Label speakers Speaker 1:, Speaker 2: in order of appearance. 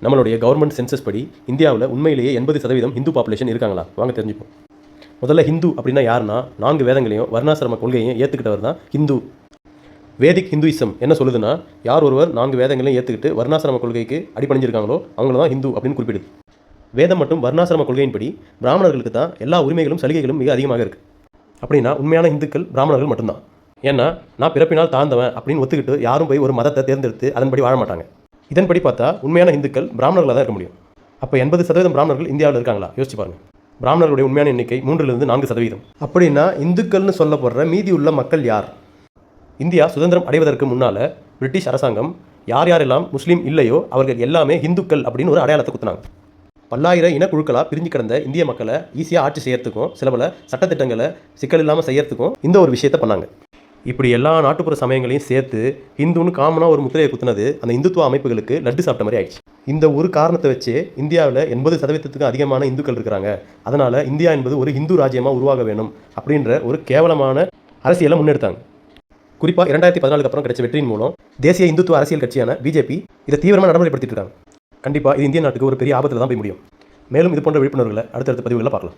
Speaker 1: நம்மளுடைய government census படி இந்தியாவில் உண்மையிலேயே 80% ஹிந்து பாப்புலேஷன் இருக்காங்களா? வாங்க தெரிஞ்சுப்போம். முதல்ல ஹிந்து அப்படின்னா யாருன்னா 4 வேதங்களையும் வர்ணாசிரம கொள்கையையும் ஏற்றுக்கிட்டவர் தான் ஹிந்து. வேதிக் ஹிந்துயிசம் என்ன சொல்லுதுன்னா, யார் ஒருவர் 4 வேதங்களையும் ஏற்றுக்கிட்டு வர்ணாசிரம கொள்கைக்கு அடிபணிஞ்சிருக்காங்களோ அவங்கள தான் ஹிந்து அப்படின்னு குறிப்பிடுது. வேதம் மற்றும் வர்ணாசிரம கொள்கையின்படி பிராமணர்களுக்கு தான் எல்லா உரிமைகளும் சலுகைகளும் மிக அதிகமாக இருக்குது. அப்படின்னா உண்மையான இந்துக்கள் பிராமணர்கள் மட்டும்தான். ஏன்னா நான் பிறப்பினால் தாழ்ந்தவன் அப்படின்னு ஒத்துக்கிட்டு யாரும் போய் ஒரு மதத்தை தேர்ந்தெடுத்து அதன்படி வாழ மாட்டாங்க. இதன்படி பார்த்தா உண்மையான இந்துக்கள் பிராமணர்களாக தான் இருக்க முடியும். அப்போ 80% பிராமணர்கள் இந்தியாவில் இருக்காங்களா? யோசிச்சு பாருங்கள். பிராமணர்களுடைய உண்மையான எண்ணிக்கை 3லிருந்து 4%. அப்படின்னா இந்துக்கள்னு சொல்லப்படுற மீதி உள்ள மக்கள் யார்? இந்தியா சுதந்திரம் அடைவதற்கு முன்னால் பிரிட்டிஷ் அரசாங்கம் யார் யாரெல்லாம் முஸ்லீம் இல்லையோ அவர்கள் எல்லாமே இந்துக்கள் அப்படின்னு ஒரு அடையாளத்தை குத்துனாங்க. பல்லாயிரம் இனக்குழுக்களாக பிரிஞ்சு கிடந்த இந்திய மக்களை ஈஸியாக ஆட்சி செய்யறதுக்கும் சில பல சட்டத்திட்டங்களை சிக்கல் இல்லாமல் செய்யறதுக்கும் இந்த ஒரு விஷயத்தை பண்ணாங்க. இப்படி எல்லா நாட்டுப்புற சமயங்களையும் சேர்த்து இந்துன்னு காமனாக ஒரு முத்திரையை குத்துனது அந்த இந்துத்துவ அமைப்புகளுக்கு லட்டு சாப்பிட்ட மாதிரி ஆயிடுச்சு. இந்த ஒரு காரணத்தை வச்சு இந்தியாவில் 80%க்கும் அதிகமான இந்துக்கள் இருக்கிறாங்க. அதனால் இந்தியா என்பது ஒரு இந்து ராஜ்யமாக உருவாக வேணும் அப்படின்ற ஒரு கேவலமான அரசியலை முன்னெடுத்தாங்க. குறிப்பாக 2014 அப்புறம் கிடைச்ச வெற்றியின் மூலம் தேசிய இந்துத்துவ அரசியல் கட்சியான பிஜேபி இதை தீவிரமாக நடைமுறைப்படுத்திட்டு இருக்காங்க. கண்டிப்பாக இது இந்திய நாட்டுக்கு ஒரு பெரிய ஆபத்தில் தான் போய் முடியும். மேலும் இது போன்ற விழிப்புணர்வுகளை அடுத்தடுத்த பதிவுகளில் பார்க்கலாம்.